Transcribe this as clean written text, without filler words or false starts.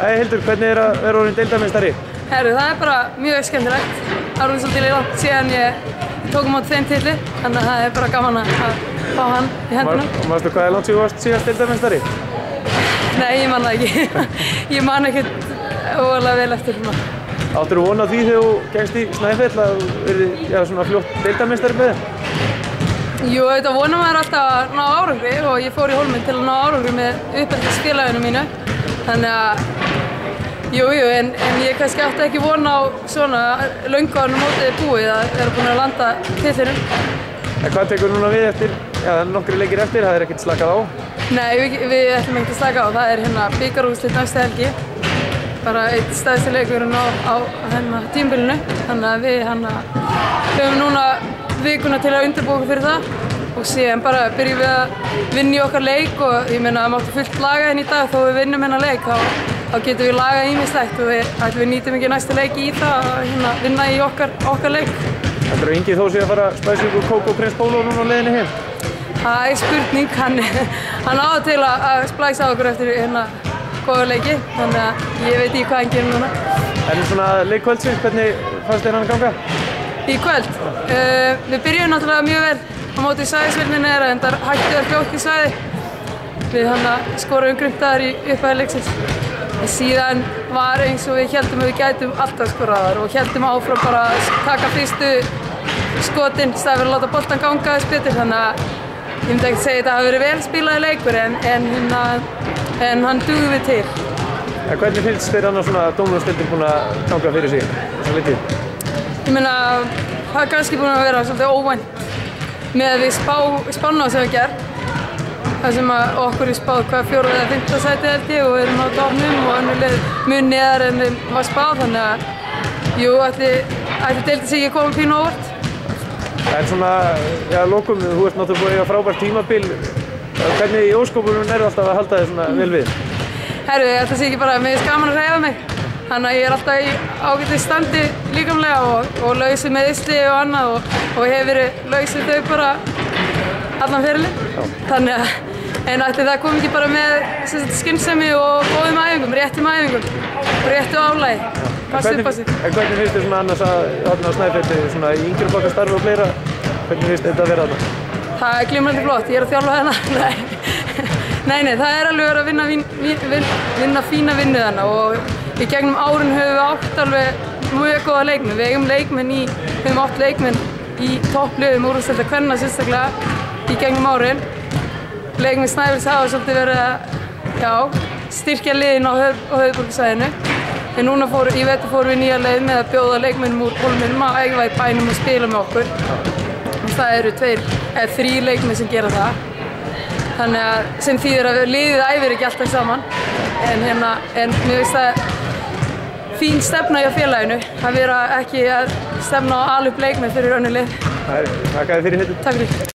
Hildur, hvernig að vera orðin deildarmeistari? Herru, það bara mjög skemmtilegt. Það var svolítið langt síðan ég tók á móti þeim titli, þannig að það bara gaman að fá hann í hendina. Manstu hvað langt síðan þú varst síðast deildarmeistari? Nei, ég man það ekki. Ég man ekkert óalega vel eftir svona. Áttirðu von á því þegar þú gengst í Snæfell að verði svona fljótt deildarmeistari með þér? Jú, þetta vonar maður alltaf að ná árangri og ég fór í Hólminn til að ná árangri með uppeldisfélaginu mínu. Þannig að, en ég kannski átti ekki von á svona löngu áður en mótið búið að vera búin að landa titlinum. En hvað tekur núna við eftir, nokkri leikir eftir, það ekkert slakað á? Nei, við ætlum ekkert að slaka á, það bikarúrslit næstu helgi. Bara einn stærsti leikurinn á tímabilinu, þannig að við höfum núna vikuna til að undirbúa okkur fyrir það og síðan bara byrjum við að vinna í okkar leik og ég meina það máttu fullt laga henni í dag þó við vinnum hennar leik þá getum við lagað ýmislegt og við nýtum ekki næsta leik í það að vinna í okkar leik. Heldur Ingi þó sig að fara að spæsa ykkur kók og prins Pólo núna á leiðinni heim? Það spurning, hann á til að splæsa okkur eftir góða leiki, þannig að ég veit ekki hvað hann gerir núna. En svona leikkvöldsins, hvernig fannst þér hann að ganga? Í kvöld? Við byrjum náttúrulega mjög vel á móti sæðisvelninni en það hætti að fljótt í sæði. Við skorum grimtaðar í upphæði leiksins. En síðan var eins og við héldum að við gætum alltaf skoraðar og héldum áfram bara að taka fyrstu skotin í staðinn fyrir að láta boltan ganga þess betur, þannig að ég myndi ekki segja að þetta hafi verið vel spilaði leikur en hann dugði við til. En hvernig finnst þér annars svona að dómaradeildin búin að ganga fyrir sig þessa leiktíð? Ég meina, það kannski búin að vera svolítið óvænt með við spána sem við gerð. Það sem okkur er spáð hvað 4. eða 5. sæti held ég og við erum á topnum og önnur lið mun neðar en við var spáð, þannig að ætli deildin sig ekki að koma pínu óvart. En svona, lokum, þú ert náttúrulega búin að eiga frábært tímabil. Hvernig í óskopunum alltaf að halda þig svona vel við? Herru, ég ætla að sé ekki bara að mér er gaman að hreyfa mig. Þannig að ég er alltaf í ágætis standi líkamlega og lausið með ysli og annað og ég hef verið lausið þau bara allan ferilinn. Þannig að, ætli það kom ekki bara með skynsemi og góðum æfingum, réttum æfingum og réttu álagi. Passa upp á sig. En hvernig finnst þér svona annars að Snæfelli, svona í yngri flokkar starfi og fleira, hvernig finnst þetta að vera þarna? Það er glimrandi flott, ég er að þjálfa hérna. Nei, það er alveg að vinna fína vinnu þarna og í gegnum árin höfum við átt alveg mjög góða leikmenn. Við höfum átt leikmenn í toppliðum úrvalsdeildar kvenna sérstaklega í gegnum árin. Leikmenn Snæfells hafa svolítið verið að styrkja liðin á höfuðborgarsvæðinu. En núna í vetur fórum við nýja leið með að bjóða leikmennum úr Hólminum að æfa í bænum og spila með okkur. Og það eru 3 leikmenn sem gera það. Þannig að sem þýðir að liðið æfir ekki alltaf saman. En mér finnst það fín stefna hjá félaginu að vera ekki að stefna á alveg leikmenn fyrir önnur lið. Takk fyrir þetta. Takk fyrir.